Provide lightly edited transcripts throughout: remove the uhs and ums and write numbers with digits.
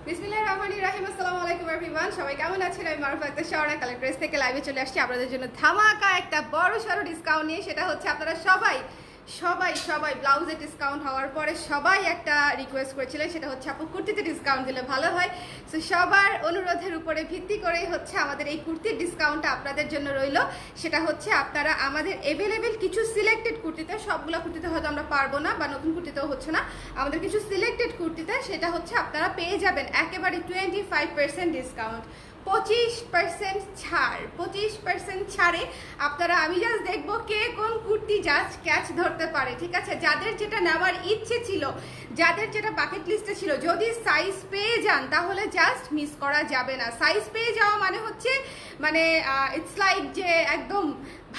বিসমিল্লাহির রহমানির রহিম। আসসালামু আলাইকুম এভরিওয়ান, সবাই কেমন আছেন? আমি মারুফা আক্তার শাওনা কালেক্টরেস থেকে লাইভে চলে আসছি আপনাদের জন্য ধামাকা একটা বড় সড়ো ডিসকাউন্ট নিয়ে। সেটা হচ্ছে আপনারা সবাই সবাই সবাই ব্লাউজে ডিসকাউন্ট হওয়ার পরে সবাই একটা রিকোয়েস্ট করেছিলেন, সেটা হচ্ছে আপু কুর্তিতে ডিসকাউন্ট দিলে ভালো হয়। সো সবার অনুরোধের উপরে ভিত্তি করেই হচ্ছে আমাদের এই কুর্তির ডিসকাউন্টটা আপনাদের জন্য রইল। সেটা হচ্ছে আপনারা আমাদের এভেলেবেল কিছু সিলেক্টেড কুর্তিতে, সবগুলো কুর্তিতে হয়তো আমরা পারবো না বা নতুন কুর্তিতেও হচ্ছে না, আমাদের কিছু সিলেক্টেড কুর্তিতে সেটা হচ্ছে আপনারা পেয়ে যাবেন একেবারে 25% ডিসকাউন্ট, 25% ছাড়। 25% ছাড়ে আপনারা, আমি জাস্ট দেখবো কে কোন কুর্তি জাস্ট ক্যাচ ধরতে পারে, ঠিক আছে? যাদের যেটা নেওয়ার ইচ্ছে ছিল, যাদের যেটা বাকেট লিস্টে ছিল, যদি সাইজ পেয়ে যান তাহলে জাস্ট মিস করা যাবে না। সাইজ পেয়ে যাওয়া মানে হচ্ছে ইটস লাইক যে একদম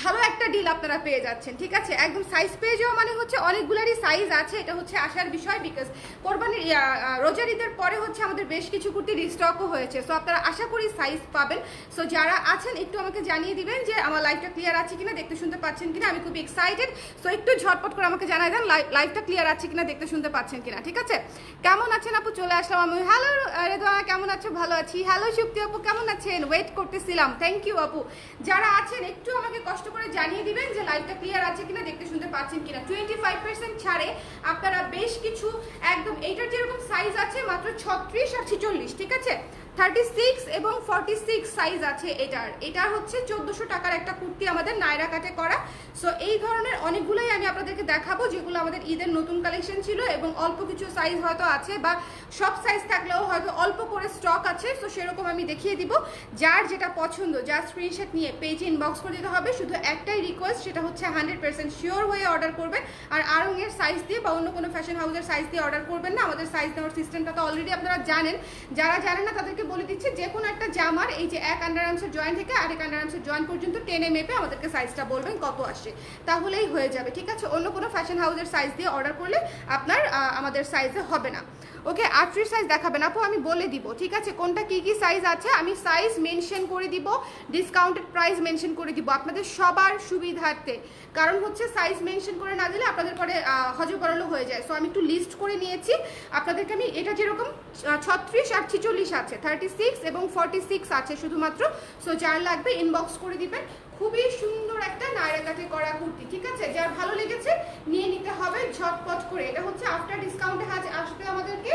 ভালো একটা ডিল আপনারা পেয়ে যাচ্ছেন, ঠিক আছে? একদম সাইজ পেয়ে যাওয়া মানে হচ্ছে অনেকগুলারই সাইজ আছে, এটা হচ্ছে আসার বিষয়। বিকজ কোরবানির রোজার ঈদের পরে হচ্ছে আমাদের বেশ কিছু কুর্তি রিস্টকও হয়েছে। সো আপনারা আশা করি সাইজ পাবেন। সো যারা আছেন একটু আমাকে জানিয়ে দিবেন যে আমার লাইভটা ক্লিয়ার আছে কিনা, দেখতে শুনতে পাচ্ছেন কিনা। আমি খুব এক্সাইটেড, সো একটু ঝটপট করে আমাকে জানাই দেন লাইভটা ক্লিয়ার আছে কিনা, দেখতে শুনতে পাচ্ছেন কিনা, ঠিক আছে? কেমন আছেন আপু? চলে আসলাম আমি। হ্যালো রেদওয়ানা, কেমন আছো? ভালো আছি। হ্যালো শুক্তি আপু, কেমন আছেন? ওয়েট করতেছিলাম, থ্যাংক ইউ আপু। যারা আছেন একটু আমাকে কষ্ট করে জানিয়ে দিবেন যে লাইভটা ক্লিয়ার আছে কিনা, দেখতে শুনতে পাচ্ছেন কিনা। 25% ছাড়ে আপনারা বেশ কিছু, একদম এইটার যেরকম সাইজ আছে মাত্র 36 আর 46, ঠিক আছে? 36 এবং 46 সাইজ আছে এটার হচ্ছে 1400 টাকার একটা কুর্তি আমাদের নায়রা কাটে করা। সো এই ধরনের অনেকগুলোই আমি আপনাদেরকে দেখাবো যেগুলো আমাদের ঈদের নতুন কালেকশন ছিল, এবং অল্প কিছু সাইজ হয়তো আছে বা সব সাইজ থাকলেও হয়তো অল্প করে স্টক আছে। সো সেরকম আমি দেখিয়ে দিব। যার যেটা পছন্দ যা স্ক্রিনশট নিয়ে পেজে ইনবক্স করে দিতে হবে। শুধু একটাই রিকোয়েস্ট, সেটা হচ্ছে 100% শিওর হয়ে অর্ডার করবেন। আর আরঙের সাইজ দিয়ে বা অন্য কোনো ফ্যাশন হাউসের সাইজ দিয়ে অর্ডার করবেন না। আমাদের সাইজ দেওয়ার সিস্টেমটা তো অলরেডি আপনারা জানেন। যারা জানেন না তাদেরকে বলে দিচ্ছি, যে কোনো একটা জামার এই যে এক আন্ডারআর্মসের জয়েন্ট থেকে আরেক আন্ডারআর্মসের জয়েন্ট পর্যন্ত টেনে মেপে আমাদেরকে সাইজটা বলবেন কত আসে, তাহলেই হয়ে যাবে, ঠিক আছে? অন্য কোনো ফ্যাশন হাউসের সাইজ দিয়ে অর্ডার করলে আপনার আমাদের সাইজে হবে না। ওকে, 38 সাইজ দেখাবেন আপু, আমি বলে দিব, ঠিক আছে? কোনটা কি কি সাইজ আছে আমি সাইজ মেনশন করে দিব, ডিসকাউন্টেড প্রাইস মেনশন করে দিব আপনাদের সবার সুবিধার্থে। কারণ হচ্ছে সাইজ মেনশন করে না দিলে আপনাদের পরে হজবরল হয়ে যায়। সো আমি একটু লিস্ট করে নিয়েছি আপনাদেরকে। আমি এটা যেরকম 36 আর 46 আছে, 36 এবং 46 আছে শুধুমাত্র। সো যার লাগবে ইনবক্স করে দিবেন। খুবই সুন্দর একটা নায়রা কাটে করা কুর্তি, ঠিক আছে? যার ভালো লেগেছে নিয়ে নিতে হবে ঝটপট করে। এটা হচ্ছে আফটার ডিসকাউন্টে আসবে আমাদেরকে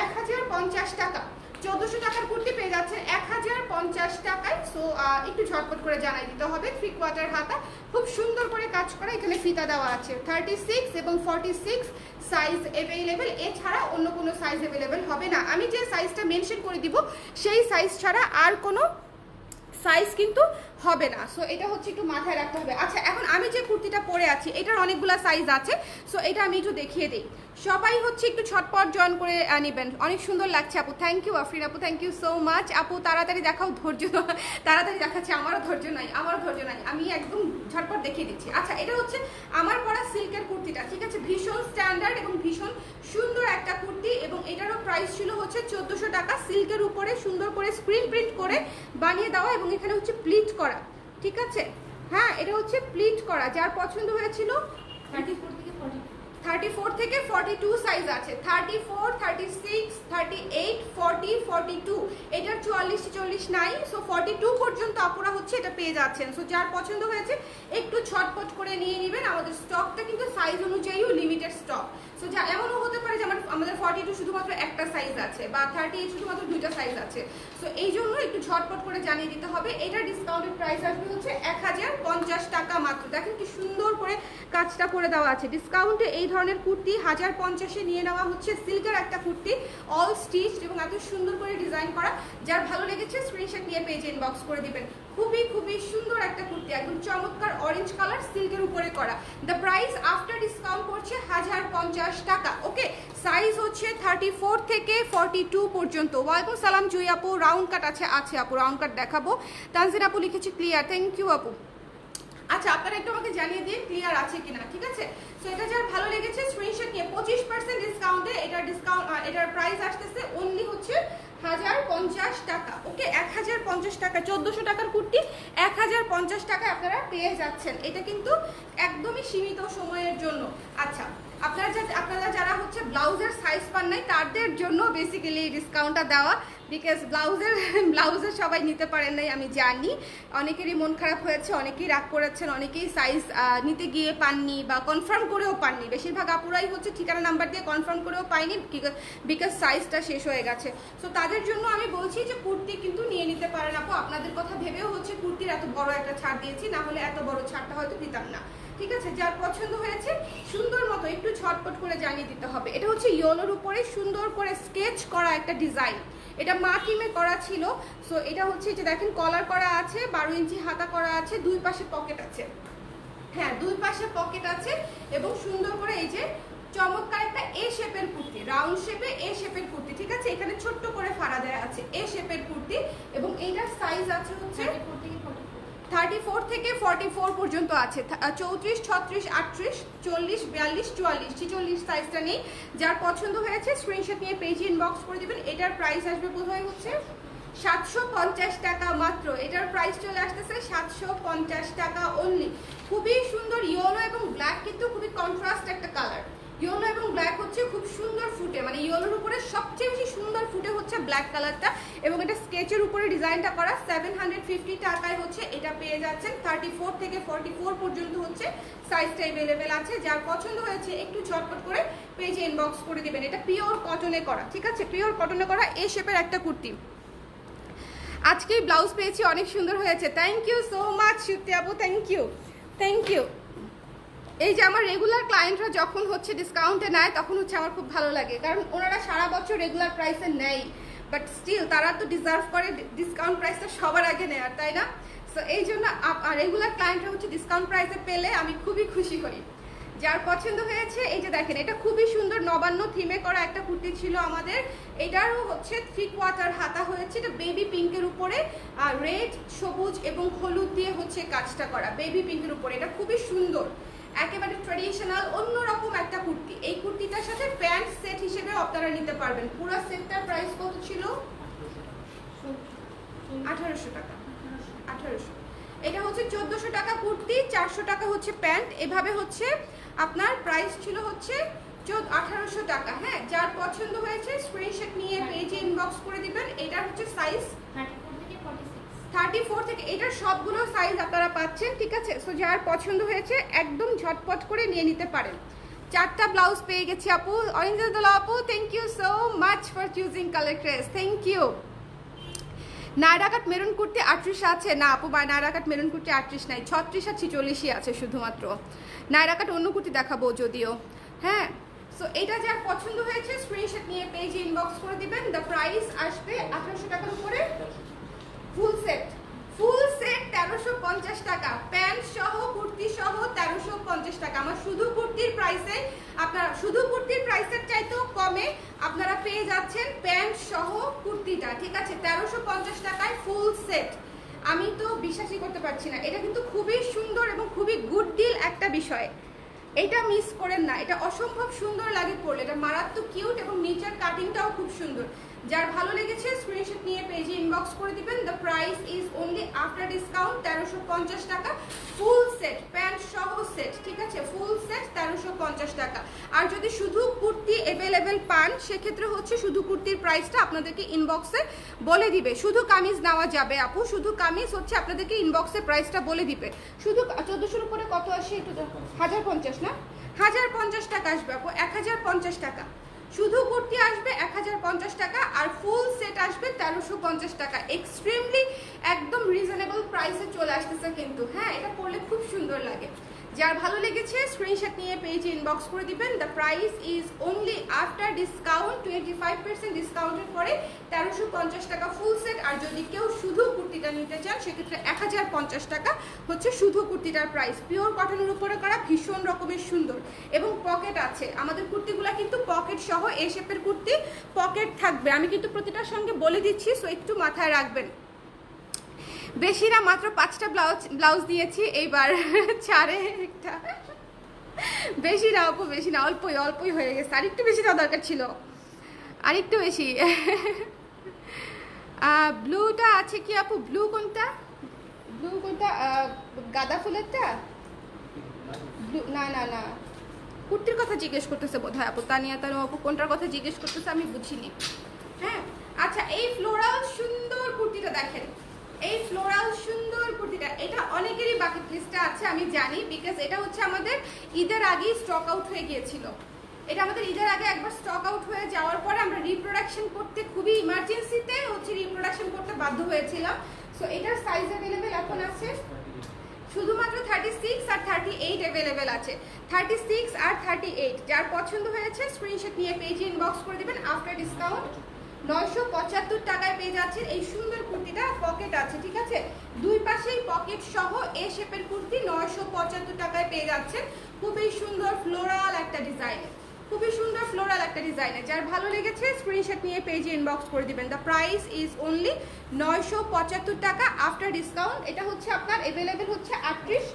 1050 টাকা। 1400 টাকার কুর্তি পেয়ে যাচ্ছে 1050 টাকায়। সো একটু ঝটপট করে জানাই দিতে হবে। 3/4 হাতা, খুব সুন্দর করে কাজ করা, এখানে ফিতা দেওয়া আছে। 36 এবং 46 সাইজ অ্যাভেলেবেল, এছাড়া অন্য কোনো সাইজ অ্যাভেলেবেল হবে না। আমি যে সাইজটা মেনশন করে দিব সেই সাইজ ছাড়া আর কোনো সাইজ কিন্তু হবে না। সো এটা হচ্ছে একটু মাথায় রাখতে হবে। আচ্ছা, এখন আমি যে কুর্তিটা পরে আছি এটার অনেকগুলো সাইজ আছে। সো এটা আমি একটু দেখিয়ে দিই। সবাই হচ্ছে একটু ছটপট জয়েন করে নেবেন। অনেক সুন্দর লাগছে আপু, থ্যাংক ইউ আফরিন আপু, থ্যাংক ইউ সো মাচ আপু। তাড়াতাড়ি দেখাও, ধৈর্য তাড়াতাড়ি দেখাচ্ছে, আমারও ধৈর্য নাই, আমি একদম ঝটপট দেখিয়ে দিচ্ছি। আচ্ছা, এটা হচ্ছে আমার পরা সিল্কের কুর্তিটা, ঠিক আছে? ভীষণ স্ট্যান্ডার্ড এবং ভীষণ সুন্দর একটা কুর্তি, এবং এটারও প্রাইস ছিল হচ্ছে 1400 টাকা। সিল্কের উপরে সুন্দর করে স্ক্রিন প্রিন্ট করে বানিয়ে দেওয়া, এবং এখানে হচ্ছে প্লিট করা, ঠিক আছে? হ্যাঁ, এটা হচ্ছে প্লিট করা। যার পছন্দ হয়েছিল 34 থেকে 42 সাইজ আছে। 34, 36, 38, 40, 42, এটার 44, 40 নাই। সো 42 পর্যন্ত আপুরা হচ্ছে এটা পেয়ে যাচ্ছেন। সো যার পছন্দ হয়েছে একটু ছটপট করে নিয়ে নেবেন। আমাদের স্টকটা কিন্তু সাইজ অনুযায়ীও লিমিটেড স্টক। সো যা এমনও হতে পারে যে আমাদের 42 শুধুমাত্র একটা সাইজ আছে, বা 38 শুধুমাত্র দুইটা সাইজ আছে। সো এই জন্য একটু ঝটপট করে জানিয়ে দিতে হবে। এটা ডিসকাউন্টেড প্রাইস আসবে হচ্ছে 1050 টাকা মাত্র। দেখেন কি সুন্দর করে কাজটা করে দেওয়া আছে। ডিসকাউন্টে এই ধরনের কুর্তি 1050-এ নিয়ে নেওয়া হচ্ছে। সিল্কের একটা কুর্তি, অল স্টিচড এবং এত সুন্দর করে ডিজাইন করা। যার ভালো লেগেছে স্ক্রিনশট নিয়ে পেজে ইনবক্স করে দিবেন। খুবই খুবই সুন্দর একটা কুর্তি, একদম চমৎকার অরেঞ্জ কালার, সিল্কের উপরে করা। দ্য প্রাইস আফটার ডিসকাউন্ট পড়ছে 1050 টাকা। ওকে, সাইজ হচ্ছে 34 থেকে 42 পর্যন্ত। ওয়ালাইকুম সালাম জুই আপু, রাউন্ড কাট আছে আপু, রাউন্ড কাট দেখাবো। তানজিন আপু লিখেছি ক্লিয়ার, থ্যাংক ইউ আপু। আচ্ছা, আপনারা একটু আমাকে জানিয়ে দিন ক্লিয়ার আছে কিনা, ঠিক আছে? সো এটা যার ভালো লেগেছে স্ক্রিনশট নিয়ে 25% ডিসকাউন্টে এটার প্রাইস আসতেছে অনলি হচ্ছে 1050 টাকা। ওকে, 1050 টাকা। 1400 টাকার কুর্তি 1050 টাকায় আপনারা পেয়ে যাচ্ছেন। এটা কিন্তু একদমই সীমিত সময়ের জন্য। আচ্ছা, আপনারা যারা হচ্ছে ব্লাউজের সাইজ পান নাই তাদের জন্য বেসিক্যালি ডিসকাউন্টটা দেওয়া, বিকজ ব্লাউজের সবাই নিতে পারেন নাই আমি জানি, অনেকেরই মন খারাপ হয়েছে, অনেকেই রাগ করেছেন, অনেকেই সাইজ নিতে গিয়ে পাননি বা কনফার্ম করেও পাননি। বেশিরভাগ আপুরাই হচ্ছে ঠিকানা নাম্বার দিয়ে কনফার্ম করেও পাইনি বিকজ সাইজটা শেষ হয়ে গেছে। সো তাদের জন্য আমি বলছি যে কুর্তি কিন্তু নিয়ে নিতে পারেন আপু, আপনাদের কথা ভেবেও হচ্ছে কুর্তির এত বড় একটা ছাড় দিয়েছি, না হলে এত বড় ছাড়টা হয়তো দিতাম না। ঠিক আছে, যার পছন্দ হয়েছে সুন্দর মতো একটু ঝটপট করে জানিয়ে দিতে হবে। এটা হচ্ছে ইয়েলোর উপরে সুন্দর করে স্কেচ করা একটা ডিজাইন, এটা মার্কিমে করা ছিল। সো এটা হচ্ছে যে দেখেন কলার করা আছে, 12 ইঞ্চি হাতা করা আছে, দুই পাশে পকেট আছে, হ্যাঁ দুই পাশে পকেট আছে, এবং সুন্দর করে এই যে চমৎকার একটা এ শেপের কুর্তি, রাউন্ড শেপে এ শেপের কুর্তি। ঠিক আছে, এখানে ছোট্ট করে ফাড়া দেওয়া আছে, এ শেপের কুর্তি, এবং এইটার সাইজ আছে হচ্ছে 34 থেকে 44 পর্যন্ত আছে, 34, 36, 38, 40, 42, 44, 46 সাইজটা নেই। যার পছন্দ হয়েছে স্ক্রিনশট নিয়ে পেজে ইনবক্স করে দিবেন। এটার প্রাইস আসবে বোধহয় হচ্ছে 750 টাকা মাত্র। এটার প্রাইস চলে আসতেছে 750 টাকা অনলি। খুবই সুন্দর ইয়েলো এবং ব্ল্যাক, কিন্তু খুবই কন্ট্রাস্ট একটা কালার। ইয়েলো এবং ব্ল্যাক হচ্ছে খুব সুন্দর ফুটে, মানে ইয়েলোর উপরে সবচেয়ে বেশি সুন্দর ফুটে হচ্ছে ব্ল্যাক কালারটা, এবং এটা স্কেচের উপরে ডিজাইনটা করা। 750 টাকায় হচ্ছে এটা পেয়ে যাচ্ছেন। 34 থেকে 44 পর্যন্ত হচ্ছে সাইজটা অ্যাভেলেবেল আছে। যার পছন্দ হয়েছে একটু ঝটপট করে পেজে ইনবক্স করে দিবেন। এটা পিওর কটনে করা, ঠিক আছে, পিওর কটনে করা এ শেপের একটা কুর্তি। আজকেই ব্লাউজ পেয়েছি, অনেক সুন্দর হয়েছে। থ্যাংক ইউ সো মাচ সুতি আপু, থ্যাংক ইউ, থ্যাংক ইউ। এই যে আমার রেগুলার ক্লায়েন্টরা যখন হচ্ছে ডিসকাউন্টে নেয় তখন হচ্ছে আমার খুব ভালো লাগে, কারণ ওনারা সারা বছর রেগুলার প্রাইসে নেয়, বাট স্টিল তারা তো ডিজার্ভ করে ডিসকাউন্ট প্রাইসটা সবার আগে নেয়ার, তাই না? সো এই জন্য রেগুলার ক্লায়েন্টরা হচ্ছে ডিসকাউন্ট প্রাইসে পেলে আমি খুবই খুশি হই। যার পছন্দ হয়েছে এই যে দেখেন, এটা খুবই সুন্দর নবান্ন থিমে করা একটা কুর্তি ছিল আমাদের। এটারও হচ্ছে 3/4 হাতা হয়েছে, এটা বেবি পিঙ্কের উপরে রেড, সবুজ এবং হলুদ দিয়ে হচ্ছে কাজটা করা, বেবি পিঙ্কের উপরে। এটা খুবই সুন্দর, একেবারে ট্র্যাডিশনাল অন্যরকম একটা কুর্তি। এই কুর্তিটার সাথে প্যান্ট সেট হিসেবে আপনারা নিতে পারবেন। পুরো সেটটার প্রাইস কত ছিল? 1800 টাকা। 1800। এটা হচ্ছে 1400 টাকা কুর্তি, 400 টাকা হচ্ছে প্যান্ট। এভাবে হচ্ছে আপনার প্রাইস ছিল হচ্ছে 1800 টাকা। হ্যাঁ, যার পছন্দ হয়েছে স্ক্রিনশট নিয়ে পেজে ইনবক্স করে দিবেন। এটা হচ্ছে সাইজ 34 থেকে, এটার সবগুলো সাইজ আপনারা পাচ্ছেন, ঠিক আছে। সো যার পছন্দ হয়েছে একদম ঝটপট করে নিয়ে নিতে পারেন। 4টা ব্লাউজ পেয়ে গেছি আপু। অরিন্দলা আপু, thank you so much for choosing colour crease, thank you. Naira cut maroon kurti 38 আছে না আপু, বা নায়রা কাট মেরুন কুর্তি 38 নাই, 36 আর 46 আছে শুধুমাত্র। নায়রা কাট অন্য কুর্তি দেখাবো যদিও। হ্যাঁ, সো এটা যার পছন্দ হয়েছে স্ক্রিনশট নিয়ে পেজে ইনবক্স করে দিবেন। দ্য প্রাইস আসবে 1800 টাকার উপরে। ফুল সেট 1350 টাকা, প্যান্ট সহ কুর্তি সহ 1350 টাকা। আমার শুধু কুর্তির প্রাইসে, আপনারা শুধু কুর্তির প্রাইসের চাইতেও কমে আপনারা পেয়ে যাচ্ছেন প্যান্ট সহ কুর্তিটা, ঠিক আছে, 1350 টাকায় ফুল সেট। আমি তো বিশ্বাসই করতে পারছি না, এটা কিন্তু খুবই সুন্দর এবং খুবই গুড ডিল একটা বিষয়। এটা মিস করেন না, এটা অসম্ভব সুন্দর লাগে পরলে, এটা মারাত্মক কিউট এবং নিচের কাটিংটাও খুব সুন্দর। যার ভালো লেগেছে স্ক্রিনশট নিয়ে পেজে ইনবক্স করে দিবেন। The price is only after discount 1350 টাকা, ফুল সেট প্যান্ট সহ সেট, ঠিক আছে, ফুল সেট 1350 টাকা। আর যদি শুধু কুর্তি অ্যাভেলেবেল পান সেক্ষেত্রে হচ্ছে শুধু কুর্তির প্রাইসটা আপনাদেরকে ইনবক্সে বলে দিবে। শুধু কামিজ নেওয়া যাবে আপু, শুধু কামিজ হচ্ছে আপনাদেরকে ইনবক্সে প্রাইসটা বলে দিবে। শুধু 1400 উপরে কত আসে একটু 1050 না, 1050 টাকা আসবে আপু, 1050 টাকা। শুধু কুর্তি আসবে 1050 টাকা, আর ফুল সেট আসবে 1350 টাকা। এক্সট্রিমলি একদম রিজনেবল প্রাইসে চলে আসতেছে কিন্তু। হ্যাঁ, এটা পরলে খুব সুন্দর লাগে। যার ভালো লেগেছে স্ক্রিনশট নিয়ে পেজে ইনবক্স করে দিবেন। The price is only after discount 25% ডিসকাউন্টের পরে 1350 টাকা ফুল সেট। আর যদি কেউ শুধু কুর্তিটা নিতে চান সেক্ষেত্রে 1050 টাকা হচ্ছে শুধু কুর্তিটার প্রাইস। পিওর কটনের উপরে করা, ভীষণ রকমের সুন্দর, এবং পকেট আছে। আমাদের কুর্তিগুলো কিন্তু পকেট সহ এ শেপের কুর্তি, পকেট থাকবে। আমি কিন্তু প্রতিটার সঙ্গে বলে দিচ্ছি, সো একটু মাথায় রাখবেন। বেশি না, মাত্র 5টা ব্লাউজ দিয়েছি এইবার, ছাড়ে একটা। বেশি না আপু, বেশি না, অল্পই হয়ে গেছে। আরেকটু বেশি দেওয়া দরকার ছিল, আরেকটু বেশি। ব্লুটা আছে কি আপু? ব্লু কোনটা? গাঁদা ফুলেরটা? ব্লু না না না, কুর্তির কথা জিজ্ঞেস করতেছে বোধহয় আপু, তানিয়া তানু আপু কোনটার কথা জিজ্ঞেস করতেছে আমি বুঝিনি। হ্যাঁ আচ্ছা, এই ফ্লোরাল সুন্দর কুর্তিটা দেখেন, এই ফ্লোরাল সুন্দর কুর্তিটা, এটা অনেকেরই বাকেট লিস্টে আছে আমি জানি, বিকজ এটা হচ্ছে আমাদের ঈদের আগেই স্টক আউট হয়ে গিয়েছিল। এটা আমাদের ঈদের আগে একবার স্টক আউট হয়ে যাওয়ার পরে আমরা রিপ্রোডাকশন করতে খুবই ইমার্জেন্সিতে হচ্ছে রিপ্রোডাকশন করতে বাধ্য হয়েছিলাম। সো এটার সাইজ অ্যাভেলেবেল এখন আছে শুধুমাত্র 36 আর 38 অ্যাভেলেবেল আছে, 36 আর 38। যার পছন্দ হয়েছে স্ক্রিনশট নিয়ে পেজে ইনবক্স করে দিবেন। আফটার ডিসকাউন্ট 975 টাকায় পেয়ে যাচ্ছেন এই সুন্দর কুর্তিটা। পকেট আছে, ঠিক আছে, দুই পাশেই পকেট সহ এ শেপের কুর্তি 975 টাকায় পেয়ে যাচ্ছেন। খুবই সুন্দর ফ্লোরাল একটা ডিজাইন, খুবই সুন্দর ফ্লোরাল একটা ডিজাইনে। যার ভালো লেগেছে স্ক্রিনশট নিয়ে পেজে ইনবক্স করে দিবেন। দ্য প্রাইস ইজ অনলি 975 টাকা আফটার ডিসকাউন্ট। এটা হচ্ছে আপনার অ্যাভেলেবেল হচ্ছে 38,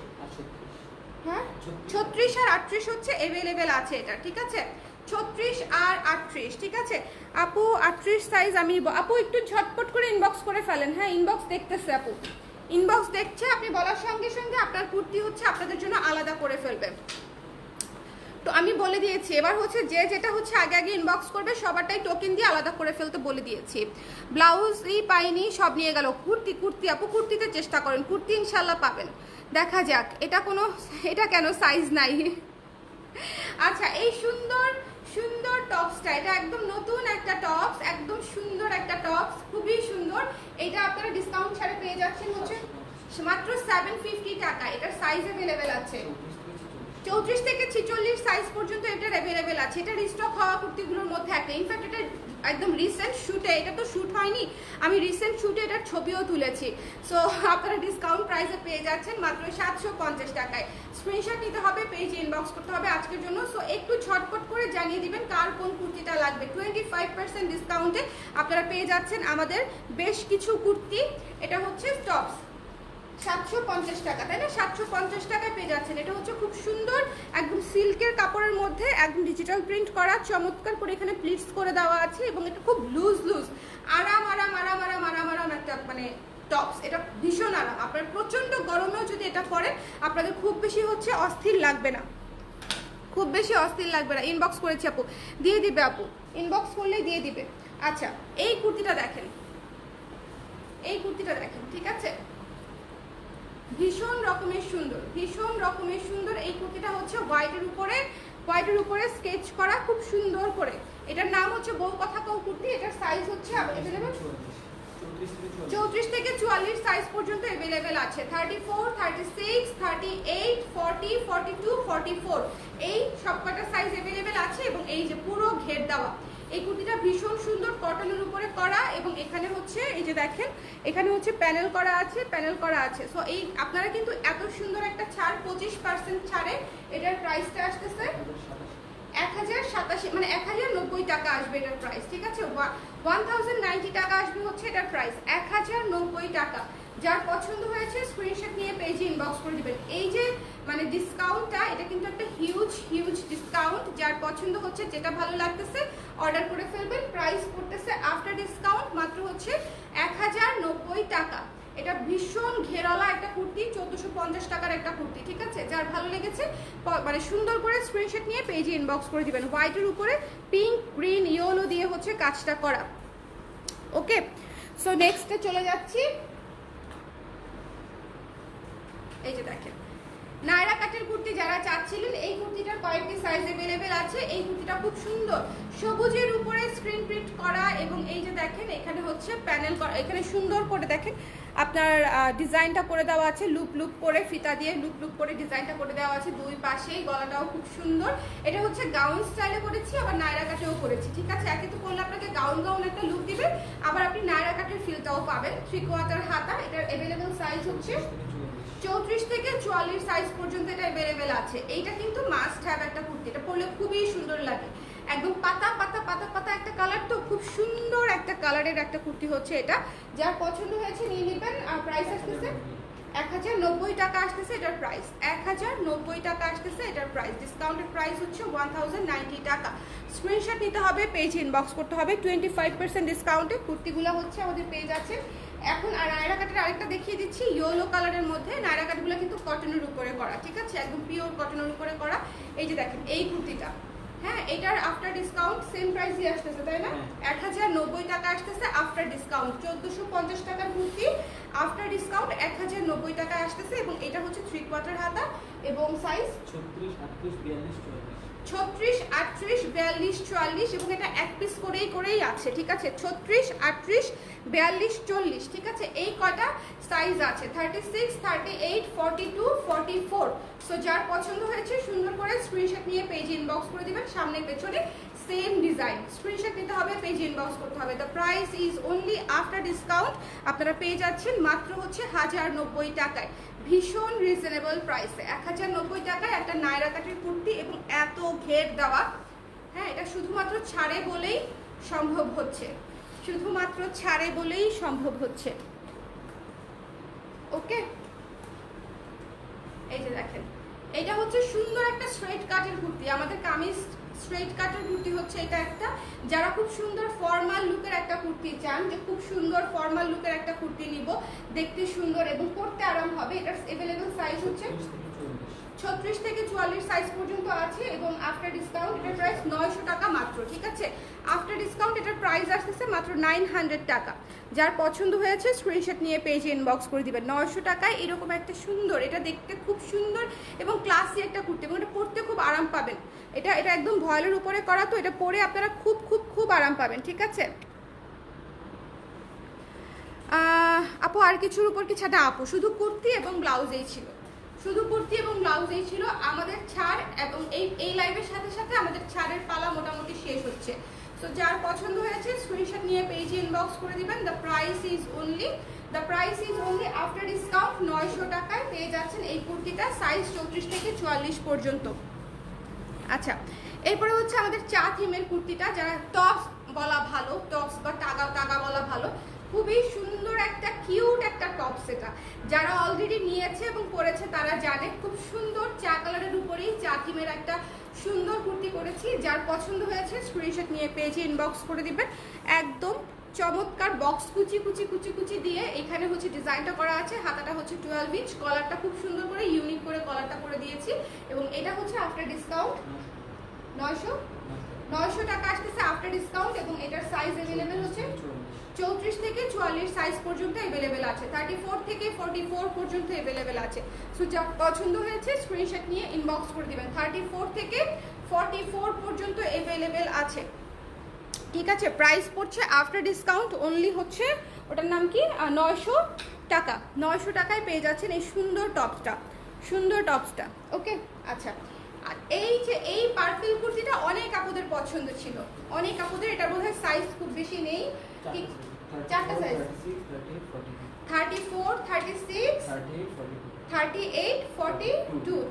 হ্যাঁ 36 আর 38 হচ্ছে অ্যাভেলেবেল আছে এটা, ঠিক আছে, 36 আর 38, ঠিক আছে আপু। 38 সাইজ আমি আপু একটু ঝটপট করে ইনবক্স করে ফেলেন। হ্যাঁ ইনবক্স দেখতেছে আপু, ইনবক্স দেখছে, আপনি বলার সঙ্গে সঙ্গে আপনার কুর্তি হচ্ছে আপনাদের জন্য আলাদা করে ফেলবে। তো আমি বলে দিয়েছি, এবার হচ্ছে যে যেটা হচ্ছে আগে আগে ইনবক্স করবে সবারটাই টোকেন দিয়ে আলাদা করে ফেলতে বলে দিয়েছি। ব্লাউজই পাইনি, সব নিয়ে গেল। কুর্তি, কুর্তি আপু কুর্তিতে চেষ্টা করেন, কুর্তি ইনশাল্লাহ পাবেন। দেখা যাক এটা কেন সাইজ নাই। আচ্ছা এই সুন্দর সুন্দর টপসটা, এটা একদম নতুন একটা টপস, একদম সুন্দর একটা টপস, খুবই সুন্দর। এটা আপনারা ডিসকাউন্ট ছাড়ে পেয়ে যাচ্ছেন হচ্ছে মাত্র 750 টাকা। এটার সাইজ অ্যাভেলেবেল আছে 34 থেকে 46 সাইজ পর্যন্ত এটার অ্যাভেলেবেল আছে। এটা রিস্টক হওয়া কুর্তিগুলোর মধ্যে একটা। ইনফ্যাক্ট এটা একদম রিসেন্ট শুটে, এটা তো শুট হয়নি, আমি রিসেন্ট শুটে এটার ছবিও তুলেছি। সো আপনারা ডিসকাউন্ট প্রাইসে পেয়ে যাচ্ছেন মাত্র 750 টাকায়। স্ক্রিনশট নিতে হবে, পেজে ইনবক্স করতে হবে আজকের জন্য। সো একটু ঝটপট করে জানিয়ে দিবেন কার কোন কুর্তিটা লাগবে। 25% ডিসকাউন্টে আপনারা পেয়ে যাচ্ছেন আমাদের বেশ কিছু কুর্তি। এটা হচ্ছে টপস 750 টাকা, তাই না, 750 টাকায় পেয়ে যাচ্ছেন। এটা হচ্ছে খুব সুন্দর একদম সিল্কের কাপড়ের মধ্যে একদম ডিজিটাল প্রিন্ট করা, চমৎকার করে এখানে প্লিটস করে দেওয়া আছে এবং এটা খুব লুজ লুজ আরাম আরাম আরাম আরাম আরাম আরাম একটা মানে টপস। এটা ভীষণ আরাম, আপনার প্রচন্ড গরমেও যদি এটা পরেন আপনাদের খুব বেশি হচ্ছে অস্থির লাগবে না, খুব বেশি অস্থির লাগবে না। ইনবক্স করেছি আপু, দিয়ে দিবে আপু, ইনবক্স করলেই দিয়ে দিবে। আচ্ছা এই কুর্তিটা দেখেন, এই কুর্তিটা দেখেন, ঠিক আছে, ভীষণ রকমের সুন্দর, ভীষণ রকমের সুন্দর। এই কুর্তিটা হচ্ছে হোয়াইটের উপরে স্কেচ করা খুব সুন্দর করে। এটার নাম হচ্ছে বউ কথা কও কুর্তি। এটার সাইজ হচ্ছে अवेलेबल 34 থেকে 44 সাইজ পর্যন্ত अवेलेबल আছে। 34, 36, 38, 40, 42, 44 এই সবকটা সাইজ अवेलेबल আছে। এবং এই যে পুরো ঘের দেওয়া এই কুর্তিটা ভীষণ সুন্দর, কটনের উপরে করা এবং এখানে হচ্ছে এই যে দেখেন এখানে হচ্ছে প্যানেল করা আছে, প্যানেল করা আছে। সো এই আপনারা কিন্তু এত সুন্দর একটা ছাড় 25% ছাড়ে এটার প্রাইসটা আসতেছে 1087 মানে 1090 টাকা আসবে এটার প্রাইস, ঠিক আছে, 1090 টাকা আসবে হচ্ছে এটার প্রাইস 1090 টাকা। যার পছন্দ হয়েছে স্ক্রিনশট নিয়ে পেজে ইনবক্স করে দিবেন। এই যে মানে ডিসকাউন্টটা, এটা কিন্তু একটা হিউজ হিউজ ডিসকাউন্ট। যার পছন্দ হচ্ছে, যেটা ভালো লাগতেছে অর্ডার করে ফেলবেন। প্রাইস পড়তেছে আফটার ডিসকাউন্ট মাত্র হচ্ছে 1090 টাকা। এটা ভীষণ ঘেরালা একটা কুর্তি, 1450 টাকার একটা কুর্তি, ঠিক আছে। যার ভালো লেগেছে মানে সুন্দর করে স্ক্রিনশট নিয়ে পেজে ইনবক্স করে দিবেন। হোয়াইটের উপরে পিঙ্ক, গ্রিন, ইয়েলো দিয়ে হচ্ছে কাজটা করা। ওকে, সো নেক্সটে চলে যাচ্ছি। এই যে দেখেন নায়রা কাটের কুর্তি যারা চাচ্ছিলেন, এই কুর্তিটার কয়েকটি সাইজ अवेलेबल আছে। এই কুর্তিটা খুব সুন্দর, সবুজের উপরে স্ক্রিন প্রিন্ট করা এবং এই যে দেখেন এখানে হচ্ছে প্যানেল করা, এখানে সুন্দর করে দেখেন আপনার ডিজাইনটা করে দেওয়া আছে, লুপ লুপ করে ফিতা দিয়ে লুপ লুপ করে ডিজাইনটা করে দেওয়া আছে দুই পাশেই। গলাটাও খুব সুন্দর। এটা হচ্ছে গাউন স্টাইলে করেছি, আবার নায়রা কাটেও করেছি, ঠিক আছে। একে তো করলে আপনাকে গাউন গাউন একটা লুক দিবে, আবার আপনি নায়রা কাটের ফিলটাও পাবেন। 3/4 হাতা। এটার अवेलेबल সাইজ হচ্ছে 34 থেকে 44 সাইজ পর্যন্ত এটা अवेलेबल আছে। এইটা কিন্তু মাস্ট হ্যাভ একটা কুর্তি, এটা পরলে খুবই সুন্দর লাগে। একদম পাতা পাতা পাতা পাতা একটা কালার, তো খুব সুন্দর একটা কালারের একটা কুর্তি হচ্ছে এটা। যার পছন্দ হয়েছে নিয়ে নেবেন। আর প্রাইস আসতেছে 1090 টাকা আসতেছে এটার প্রাইস, 1090 টাকা আসতেছে এটার প্রাইস। ডিসকাউন্টেড প্রাইস হচ্ছে 1090 টাকা। স্ক্রিনশট নিতে হবে, পেজ ইনবক্স করতে হবে। 25% ডিসকাউন্টে কুর্তিগুলো হচ্ছে আমাদের পেজ আছে এখন আর নায়রা কাটের আরেকটা দেখিয়ে দিচ্ছি ইয়েলো কালারের মধ্যে। নায়রা কাটগুলো কিন্তু কটনের উপরে করা, ঠিক আছে, একদম পিওর কটনের উপরে করা। এই যে দেখেন এই কুর্তিটা, হ্যাঁ, এটার আফটার ডিসকাউন্ট সেম প্রাইসই আসতেছে, তাই না? 1090 টাকা আসতেছে আফটার ডিসকাউন্ট। 1450 টাকার কুর্তি আফটার ডিসকাউন্ট 1090 টাকা আসতেছে। এবং এটা হচ্ছে 3/4 হাতা এবং সাইজ 36, 38, 42, 44 এবং এটা এক পিস করেই আছে, ঠিক আছে। 36, 38, 42, 44, ঠিক আছে। এই কয়টা সাইজ আছে, 36, 38, 42, 44। সো যার পছন্দ হয়েছে সুন্দর করে স্ক্রিনশট নিয়ে পেজ ইনবক্স করে দিবেন। সামনে পেছনে সেম ডিজাইন, স্ক্রিনশট নিতে হবে, পেজ ইনবক্স করতে হবে। The price is only after discount আপনারা পেয়ে যাচ্ছেন মাত্র হচ্ছে 1090 টাকায়। ভীষণ রিজনেবল প্রাইসে 1090 টাকায় একটা নায়রা কাটের কুর্তি এবং এত ঘের দেওয়া। হ্যাঁ, এটা শুধুমাত্র ছাড়ে বলেই সম্ভব হচ্ছে, শুধুমাত্র ছাড়ে বলেই সম্ভব হচ্ছে। ওকে, এই যে দেখেন এটা হচ্ছে সুন্দর একটা স্ট্রেট কাটের কুর্তি। আমাদের কামিজ স্ট্রেট কাটের কুর্তি হচ্ছে এটা একটা। যারা খুব সুন্দর ফর্মাল লুকের একটা কুর্তি চান, যে খুব সুন্দর ফর্মাল লুকের একটা কুর্তি নিব, দেখতে সুন্দর এবং পরতে আরাম হবে, এটার अवेलेबल সাইজ হচ্ছে 36 থেকে 44 সাইজ পর্যন্ত আছে। এবং আফটার ডিসকাউন্ট এটার প্রাইস 900 টাকা মাত্র, ঠিক আছে। আফটার ডিসকাউন্ট এটার প্রাইস আসতেছে মাত্র 900 টাকা। যার পছন্দ হয়েছে স্ক্রিনশট নিয়ে পেজে ইনবক্স করে দিবেন। 900 টাকায় এরকম একটা সুন্দর, এটা দেখতে খুব সুন্দর এবং ক্লাসি একটা কুর্তি এবং এটা পরতে খুব আরাম পাবেন। এটা একদম ভয়েলের উপরে করা, তো এটা পরে আপনারা খুব খুব খুব আরাম পাবেন, ঠিক আছে। আপু আর কিছুর উপর কি ছাড়া? আপু শুধু কুর্তি এবং ব্লাউজেই ছিল, শুধু কুর্তি এবং ব্লাউজেই ছিল আমাদের ছাড়। এবং এই লাইভের সাথে সাথে আমাদের ছাড়ের পালা মোটামুটি শেষ হচ্ছে। সো যার পছন্দ হয়েছে স্ক্রিনশট নিয়ে পেজে ইনবক্স করে দিবেন। The price is only after discount 900 টাকায় পেয়ে যাচ্ছেন এই কুর্তিটা, সাইজ 34 থেকে 44 পর্যন্ত। আচ্ছা, এরপরে হচ্ছে আমাদের চা থিমের কুর্তিটা, যারা টপস বলা ভালো, টপস বা টাগা বলা ভালো, খুবই সুন্দর একটা কিউট একটা টপস। এটা যারা অলরেডি নিয়েছে এবং পরেছে তারা জানে, খুব সুন্দর চা কালারের উপরেই চা থিমের একটা সুন্দর কুর্তি করেছি। যার পছন্দ হয়েছে স্ক্রিনশট নিয়ে পেজে ইনবক্স করে দিবেন। একদম চমৎকার বক্স কুচি কুচি কুচি কুচি দিয়ে এখানে হচ্ছে ডিজাইনটা করা আছে। হাতাটা হচ্ছে 12 ইঞ্চ, কলারটা খুব সুন্দর করে ইউনিক করে কলারটা করে দিয়েছি। এবং এটা হচ্ছে আফটার ডিসকাউন্ট 900 টাকা আসতেছে আফটার ডিসকাউন্ট। এবং এটার সাইজ अवेलेबल হচ্ছে 34 থেকে 44 সাইজ পর্যন্ত अवेलेबल আছে, 34 থেকে 44 পর্যন্ত अवेलेबल আছে। সো যা পছন্দ হয়েছে স্ক্রিনশট নিয়ে ইনবক্স করে দিবেন। 34 থেকে 44 পর্যন্ত अवेलेबल আছে, ঠিক আছে। প্রাইস পড়ছে আফটার ডিসকাউন্ট অনলি হচ্ছে, ওটার নাম কি, 900 টাকা। 900 টাকায় পেয়ে যাচ্ছেন এই সুন্দর টপসটা। ওকে, আচ্ছা। আর এই যে এই পার্পল কুর্তিটা অনেক আপুদের পছন্দ ছিল, অনেক আপুদের। এটা বোধহয় সাইজ খুব বেশি নেই, চারটা সাইজ, 34, 36, 38, 42,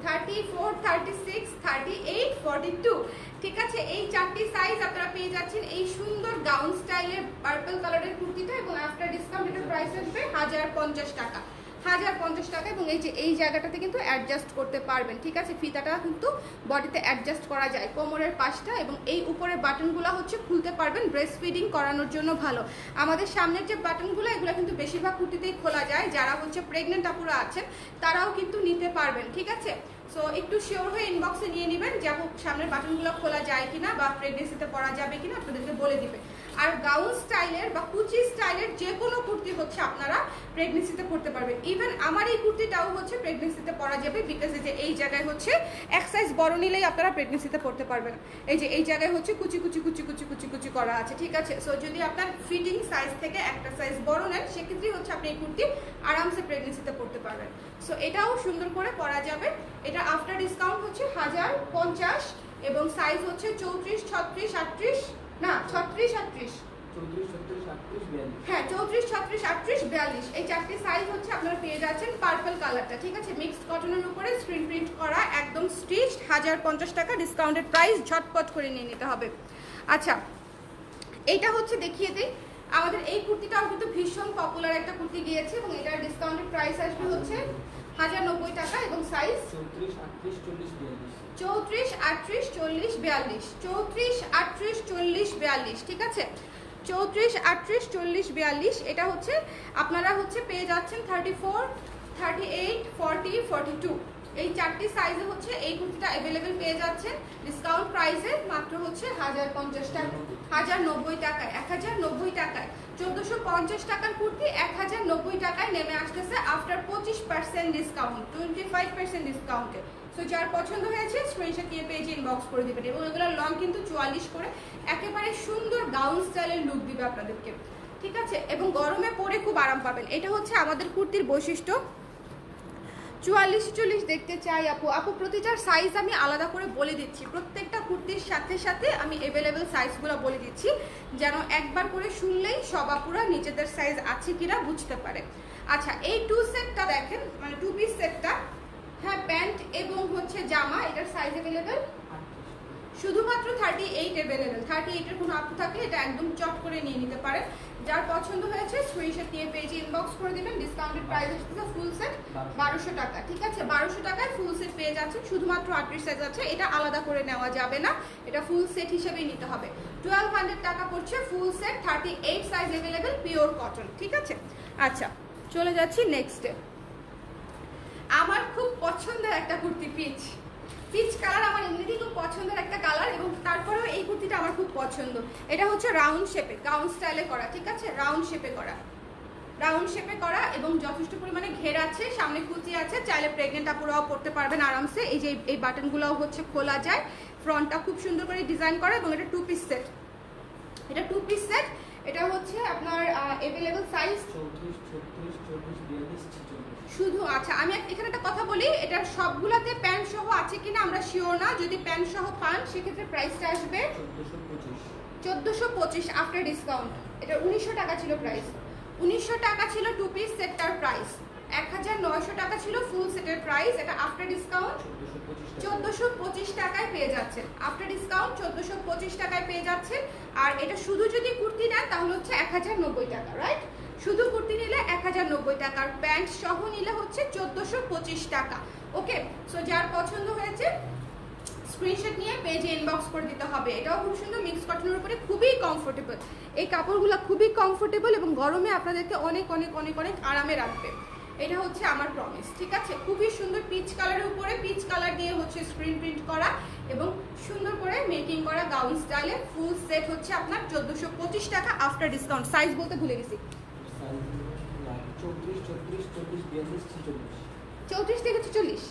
34, 36, 38, 42, ঠিক আছে। এই চারটি সাইজ আপনারা পেয়ে যাচ্ছেন এই সুন্দর গাউন স্টাইলের পার্পল কালারের কুর্তিটা। এবং আফটার ডিসকাউন্ট এটার প্রাইস আসবে 1050 টাকা, 1050 টাকা। এবং এই যে এই জায়গাটাতে কিন্তু অ্যাডজাস্ট করতে পারবেন, ঠিক আছে। ফিতাটা কিন্তু বডিতে অ্যাডজাস্ট করা যায়, কোমরের পাশটা। এবং এই উপরের বাটনগুলো হচ্ছে খুলতে পারবেন, ব্রেস্ট ফিডিং করানোর জন্য ভালো। আমাদের সামনের যে বাটনগুলো, এগুলো কিন্তু বেশিরভাগ কুর্তিতেই খোলা যায়। যারা হচ্ছে প্রেগনেন্ট আপুরা আছেন তারাও কিন্তু নিতে পারবেন, ঠিক আছে। সো একটু শিওর হয়ে ইনবক্সে নিয়ে নেবেন যে আপু সামনের বাটনগুলো খোলা যায় কিনা বা প্রেগনেন্সিতে পরা যাবে কিনা, আপনাদেরকে বলে দিবে। আর গাউন স্টাইলের বা কুচি স্টাইলের যে কোনো কুর্তি হচ্ছে আপনারা প্রেগনেন্সিতে পরতে পারবেন। ইভেন আমার এই কুর্তিটাও হচ্ছে প্রেগনেন্সিতে পরা যাবে, বিকজ এই যে এই জায়গায় হচ্ছে এক সাইজ বড় নিলেই আপনারা প্রেগনেন্সিতে পরতে পারবেন। এই যে এই জায়গায় হচ্ছে কুচি কুচি কুচি কুচি কুচি কুচি করা আছে, ঠিক আছে। সো যদি আপনার ফিটিং সাইজ থেকে একটা সাইজ বড় নেন, সেক্ষেত্রেই হচ্ছে আপনি এই কুর্তি আরামসে প্রেগনেন্সিতে পরতে পারবেন। সো এটাও সুন্দর করে পরা যাবে। এটা আফটার ডিসকাউন্ট হচ্ছে 1050 এবং সাইজ হচ্ছে 34, 36, 38, না 36, 38, হ্যাঁ 34, 36, 38, 42, এই চারটি সাইজ হচ্ছে আপনারা পেয়ে যাচ্ছেন। পার্পল কালারটা, ঠিক আছে, মিক্সড কটনের উপরে স্ক্রিন প্রিন্ট করা, একদম স্টিচড, 1050 টাকা। ডিসকাউন্টেড প্রাইস, ঝটপট করে নিয়ে নিতে হবে। আচ্ছা, এইটা হচ্ছে দেখিয়ে দিই। আমাদের এই কুর্তিটাও কিন্তু ভীষণ পপুলার একটা কুর্তি গিয়েছে এবং এটার ডিসকাউন্টেড প্রাইস আসবে হচ্ছে 1090 টাকা। এবং সাইজ 34, 38, 40, 42, 34, 38, 40, 42, ঠিক আছে। 34, 38, 40, 42, এটা হচ্ছে আপনারা হচ্ছে পেয়ে যাচ্ছেন 34, 38, 40, 42, এই 4টি সাইজে হচ্ছে এই কুর্তিটা অ্যাভেলেবেল পেয়ে যাচ্ছেন ডিসকাউন্ট প্রাইসে মাত্র হচ্ছে 1050 টাকা, 1090 টাকায়, 1090 টাকায়। 1450 টাকার কুর্তি 1090 টাকায় নেমে আসতেছে আফটার 25% ডিসকাউন্ট, 25% ডিসকাউন্টে। সো যার পছন্দ হয়েছে স্ক্রিনশট নিয়ে পেজে ইনবক্স করে দিবেন। এবং এগুলোর লং কিন্তু 44 করে, একেবারে সুন্দর গাউন স্টাইলের লুক দিবে আপনাদেরকে, ঠিক আছে? এবং গরমে পরে খুব আরাম পাবেন। এটা হচ্ছে আমাদের কুর্তির বৈশিষ্ট্য। 44, 40 দেখতে চাই আপু প্রতিটার সাইজ আমি আলাদা করে বলে দিচ্ছি, প্রত্যেকটা কুর্তির সাথে সাথে আমি অ্যাভেলেবেল সাইজগুলো বলে দিচ্ছি, যেন একবার করে শুনলেই সব আপুরা নিজেদের সাইজ আছে কিনা বুঝতে পারে। আচ্ছা, এই 2 সেটটা দেখেন, মানে 2 পিস সেটটা, হ্যাঁ প্যান্ট এবং হচ্ছে জামা, এটার সাইজ অ্যাভেলেবেল শুধুমাত্র 38 অ্যাভেলেবেল। 38 এর কোনো আপু থাকলে এটা একদম চট করে নিয়ে নিতে পারেন। যার পছন্দ হয়েছে স্ক্রিনশট নিয়ে পেজে ইনবক্স করে দিবেন। ডিসকাউন্টেড প্রাইস হচ্ছে ফুল সেট 1200 টাকা, ঠিক আছে? 1200 টাকায় ফুল সেট পেয়ে যাচ্ছেন। শুধুমাত্র 38 সাইজ আছে, এটা আলাদা করে নেওয়া যাবে না, এটা ফুল সেট হিসেবেই নিতে হবে। 1200 টাকা পড়ছে full set, 38 size available, pure cotton, ঠিক আছে? আচ্ছা, চলে যাচ্ছি নেক্সটে। আমার খুব পছন্দের একটা কুর্তি, পিচ কালার, আমার এমনিতেই খুব পছন্দের একটা কালার, এবং তারপরেও এই কুর্তিটা আমার খুব পছন্দ। এটা হচ্ছে রাউন্ড শেপে, গাউন স্টাইলে করা, ঠিক আছে? রাউন্ড শেপে করা এবং যথেষ্ট পরিমাণে ঘের আছে, সামনে কুচি আছে, চাইলে প্রেগনেন্ট আপুরাও পরতে পারবেন আরামসে। এই যে এই বাটনগুলোও হচ্ছে খোলা যায়, ফ্রন্টটা খুব সুন্দর করে ডিজাইন করা, এবং এটা 2 পিস সেট, এটা হচ্ছে আপনার অ্যাভেলেবল সাইজ 34, 36, 44, 42, 46। শুধু। আচ্ছা, আমি এখানে একটা কথা বলি, এটার সবগুলাতে প্যান্ট সহ আছে কিনা আমরা শিওর না। যদি প্যান্ট সহ পান সেক্ষেত্রে প্রাইসটা আসবে 1425 আফটার ডিসকাউন্ট। এটা 1900 টাকা ছিল প্রাইস, 1900 টাকা ছিল 2 পিস সেটটার প্রাইস, 1900 টাকা ছিল ফুল সেটের প্রাইস। এটা আফটার ডিসকাউন্ট 1425 টাকায় পেয়ে যাচ্ছেন, আফটার ডিসকাউন্ট 1425 টাকায় পেয়ে যাচ্ছেন। আর এটা শুধু যদি কুর্তি নেন তাহলে হচ্ছে 1090 টাকা, রাইট? শুধু কুর্তি নিলে 1090 টাকা, আর প্যান্ট সহ নিলে হচ্ছে 1425 টাকা। ওকে, সো যার পছন্দ হয়েছে স্ক্রিনশট নিয়ে পেজে ইনবক্স করে দিতে হবে। এটাও খুব সুন্দর মিক্স কটনের উপরে, খুবই কমফোর্টেবল। এই কাপড়গুলো খুবই কমফোর্টেবল এবং গরমে আপনাদেরকে অনেক অনেক অনেক অনেক আরামে রাখবে। এটা হচ্ছে আমার প্রমিস, ঠিক আছে? খুবই সুন্দর পিচ কালারের উপরে, পিচ কালার দিয়ে হচ্ছে স্ক্রিন প্রিন্ট করা এবং সুন্দর করে মেকিং করা গাউন স্টাইলে। ফুল সেট হচ্ছে আপনার 1425 টাকা আফটার ডিসকাউন্ট। সাইজ বলতে ভুলে গেছি, 34, 34, 40, 42, 46। 34 থেকে 46,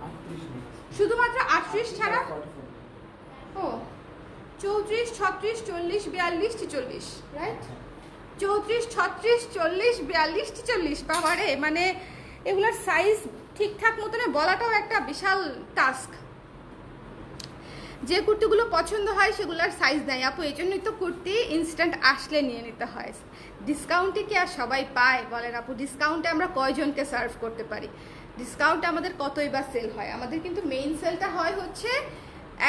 38 নেই। শুধুমাত্র 38 ছাড়া। 44। ও 34, 36, 40, 42, 46, রাইট? 34, 36, 40, 42, 46। বাবারে, মানে এগুলার সাইজ ঠিকঠাক মতনে বলাটাও একটা বিশাল টাস্ক। যে কুর্তিগুলো পছন্দ হয় সেগুলোর সাইজ নেই আপু, এই জন্যই তো কুর্তি ইনস্ট্যান্ট আসলে নিয়ে নিতে হয়। ডিসকাউন্টে কি আর সবাই পায় বলেন আপু? ডিসকাউন্টে আমরা কয়জনকে সার্ভ করতে পারি? ডিসকাউন্টে আমাদের কতই বা সেল হয়? আমাদের কিন্তু মেইন সেলটা হয় হচ্ছে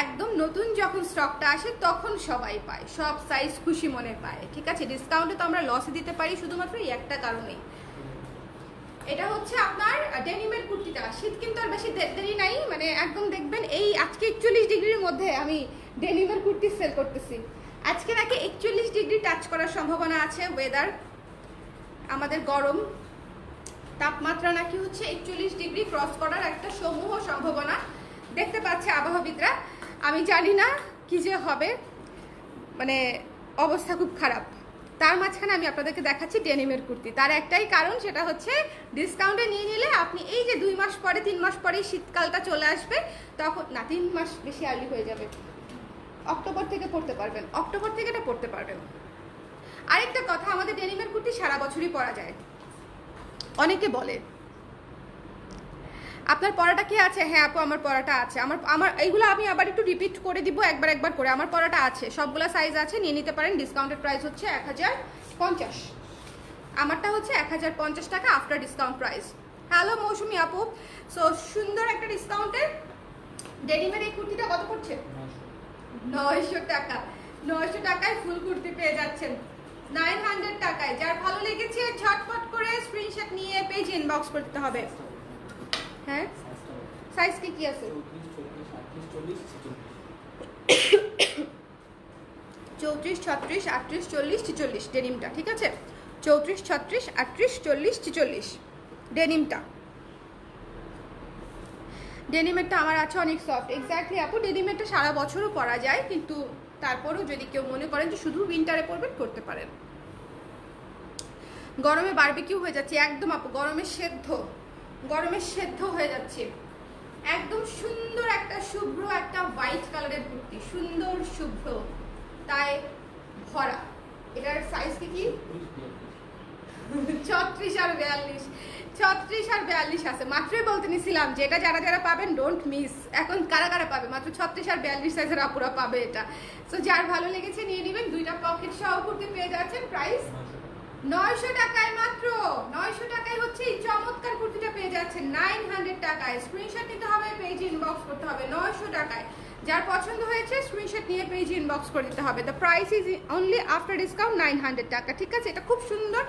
একদম নতুন যখন স্টকটা আসে তখন সবাই পায়, সব সাইজ খুশি মনে পায়, ঠিক আছে? ডিসকাউন্টে তো আমরা লসে দিতে পারি শুধুমাত্র এই একটা কারণেই। এটা হচ্ছে আপনার ডেনিমের কুর্তিটা। শীত কিন্তু আর বেশি দেরি নাই, মানে একদম দেখবেন এই আজকে 41 ডিগ্রির মধ্যে আমি ডেনিমের কুর্তি সেল করতেছি। আজকে নাকি 41 ডিগ্রি টাচ করার সম্ভাবনা আছে, ওয়েদার আমাদের গরম, তাপমাত্রা নাকি হচ্ছে 41 ডিগ্রি ক্রস করার একটা সমূহ সম্ভাবনা দেখতে পাচ্ছে আবহাওয়াবিদরা। আমি জানি না কি যে হবে, মানে অবস্থা খুব খারাপ। তার মাঝখানে আমি আপনাদেরকে দেখাচ্ছি ডেনিমের কুর্তি। তার একটাই কারণ, সেটা হচ্ছে ডিসকাউন্টে নিয়ে নিলে আপনি এই যে 2 মাস পরে 3 মাস পরে শীতকালটা চলে আসবে, তখন না 3 মাস বেশি আর্লি হয়ে যাবে, অক্টোবর থেকে পড়তে পারবেন, অক্টোবর থেকে এটা পড়তে পারবেন। আরেকটা কথা, আমাদের ডেনিমের কুর্তি সারা বছরই পরা যায়। অনেকে বলে আপনার পড়াটা কি আছে? হ্যাঁ আপু, আমার পড়াটা আছে। আমার এইগুলো আমি আবার একটু রিপিট করে দিব একবার করে। আমার পড়াটা আছে, সবগুলো সাইজ আছে, নিয়ে নিতে পারেন। ডিসকাউন্টেড প্রাইস হচ্ছে 1050, আমারটা হচ্ছে 1050 টাকা আফটার ডিসকাউন্ট প্রাইস। হ্যালো মৌসুমি আপু, সো সুন্দর একটা ডিসকাউন্টে ডেনিমের এই কুর্তিটা কত পড়ছে? 900 টাকা। 900 টাকায় ফুল কুর্তি পেয়ে যাচ্ছেন 900 টাকায়। যার ভালো লেগেছে ঝটপট করে স্ক্রিনশট নিয়ে পেজ ইনবক্স করতে হবে। হ্যাঁ, সাইজ কি আছে? 34, 40, 38, 40, 46। 34, 36, 38, 40, 46 ডেনিমটা, ঠিক আছে? 34, 36, 38, 40, 46 ডেনিমটা। ডেনিমেরটা আমার আছে অনেক সফট। এক্স্যাক্টলি আপু, ডেনিমেরটা সারা বছরও পরা যায়, কিন্তু তারপরেও যদি কেউ মনে করেন যে শুধু উইন্টারে পরবেন, করতে পারেন। গরমে বারবিকিউ হয়ে যাচ্ছে একদম আপু, গরমে সেদ্ধ হয়ে যাচ্ছে। একদম সুন্দর একটা শুভ্র একটা হোয়াইট কালারের কুর্তি, সুন্দর শুভ্র তাই ভরা। এটার সাইজ কি? 36 আর 42, 36 আর 42 আছে। মাত্রই বলতে নিছিলাম যে এটা যারা যারা পাবেন ডোন্ট মিস। এখন কারা কারা পাবে? মাত্র 36 আর 42 সাইজের আপুরা পাবে এটা। সো যার ভালো লেগেছে নিয়ে নেবেন। দুইটা পকেট সহ কুর্তি পেয়ে যাচ্ছেন। প্রাইস 900 টাকায়, মাত্র 900 টাকায় হচ্ছে এই চমৎকার কুর্তিটা পেয়ে যাচ্ছেন 900 টাকায়। স্ক্রিনশট নিতে হবে, পেজ ইনবক্স করতে হবে 900 টাকায়। যার পছন্দ হয়েছে স্ক্রিনশট নিয়ে পেজ ইনবক্স করে দিতে হবে। The price is only after discount 900 টাকা, ঠিক আছে? এটা খুব সুন্দর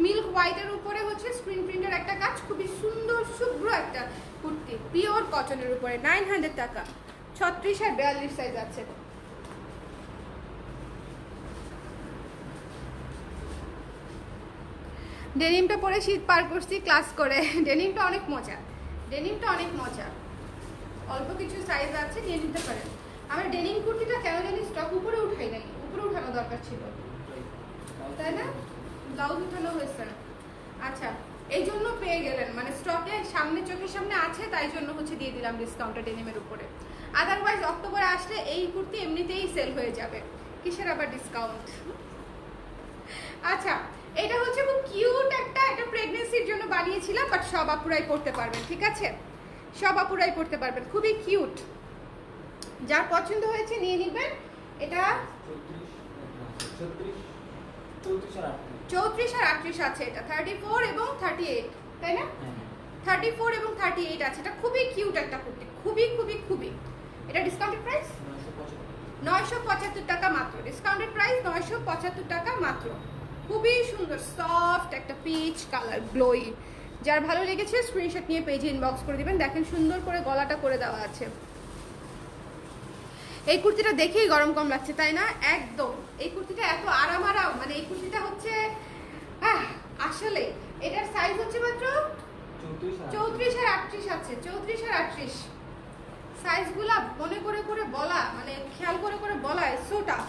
মিল্ক হোয়াইটের উপরে হচ্ছে স্ক্রিন প্রিন্টের একটা কাজ, খুবই সুন্দর শুভ্র একটা কুর্তি, পিওর কটনের উপরে 900 টাকা। 36 আর 42 সাইজ আছে। ডেনিমটা পরে শীত পার করছি ক্লাস করে। ডেনিমটা অনেক মজা, অল্প কিছু সাইজ আছে, নিয়ে নিতে পারেন। আমার ডেনিম কুর্তিটা কেন জানি স্টক উপরে উঠাই নাই, উপরে উঠানো দরকার ছিল, তাই না? ব্লাউজ উঠানো হয়েছে না। আচ্ছা, এই জন্য পেয়ে গেলেন, মানে স্টকে সামনে, চোখের সামনে আছে, তাই জন্য হচ্ছে দিয়ে দিলাম ডিসকাউন্টটা ডেনিমের উপরে। আদারওয়াইজ অক্টোবরে আসলে এই কুর্তি এমনিতেই সেল হয়ে যাবে, কিসের আবার ডিসকাউন্ট। আচ্ছা, এটা হচ্ছে খুব কিউট একটা, এটা প্রেগন্যান্সির জন্য বানিয়েছিলাম, বাট সব আপুরাই পড়তে পারবেন, ঠিক আছে? সব আপুরাই পড়তে পারবেন, খুবই কিউট। যার পছন্দ হয়েছে নিয়ে নেবেন। এটা 34 আর 38 আছে, এটা 34 এবং 38, তাই না? 34 এবং 38 আছে। এটা খুবই কিউট একটা কুর্তি, খুবই। এটা ডিসকাউন্টেড প্রাইস 975 টাকা মাত্র। ডিসকাউন্টেড প্রাইস 975 টাকা মাত্র। খুবই সুন্দর সফট একটা পিচ কালার, গ্লোই। যার ভালো লেগেছে স্ক্রিনশট নিয়ে পেজে ইনবক্স করে দিবেন। দেখেন সুন্দর করে গলাটা করে দেওয়া আছে। এই কুর্তিটা দেখেই গরম কম লাগছে, তাই না? একদম। এই কুর্তিটা এত আরাম, মানে এই কুর্তিটা হচ্ছে আসলে এটার সাইজ হচ্ছে মাত্র 34 আর 38 আছে। 34 আর 38 সাইজগুলা মনে করে বলা, মানে খেয়াল করে বলা সো টাফ।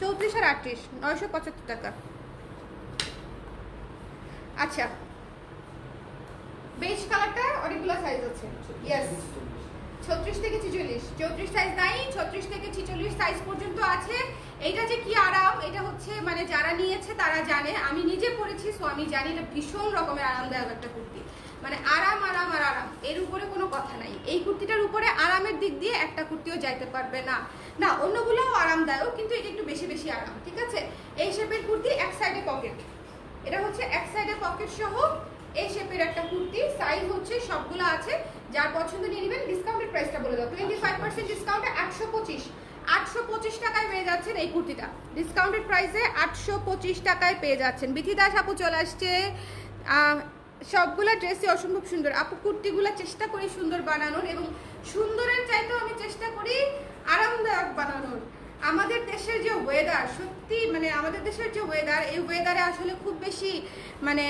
34 আর 38, 975 টাকা। আচ্ছা, বেজ কালারটা অনেকগুলো সাইজ আছে। ইয়েস, 36 থেকে 46, 34 সাইজ নাই, 36 থেকে 46 সাইজ পর্যন্ত আছে। এইটা যে কি আরাম, এটা হচ্ছে মানে যারা নিয়েছে তারা জানে। আমি নিজে পরেছি, সো আমি জানি এটা ভীষণ রকমের আরামদায়ক একটা কুর্তি। মানে আরাম, এর উপরে কোনো কথা নাই। এই কুর্তিটার উপরে আরামের দিক দিয়ে একটা কুর্তিও যাইতে পারবে না। না, অন্যগুলোও আরামদায়ক, কিন্তু এটা একটু বেশি আরাম, ঠিক আছে? এই শেপের কুর্তি, এক সাইডে পকেট। এটা হচ্ছে এক সাইডে পকেট সহ এই শেপের একটা কুর্তি। সাইজ হচ্ছে সবগুলো আছে। যার পছন্দ নিয়ে নেবেন। ডিসকাউন্টেড প্রাইসটা বলে দাও। 25% ডিসকাউন্টে 825 টাকায় পেয়ে যাচ্ছেন এই কুর্তিটা। ডিসকাউন্টেড প্রাইসে 825 টাকায় পেয়ে যাচ্ছেন। বিথি দাস আপু চলে আসছে। সবগুলা ড্রেসই অসম্ভব সুন্দর আপু। কুর্তিগুলো চেষ্টা করি সুন্দর বানানোর, এবং সুন্দরের চাইতেও আমি চেষ্টা করি আরামদায়ক বানানোর। আমাদের দেশের যে ওয়েদার, সত্যি মানে আমাদের দেশের যে ওয়েদার, এই ওয়েদারে আসলে খুব বেশি মানে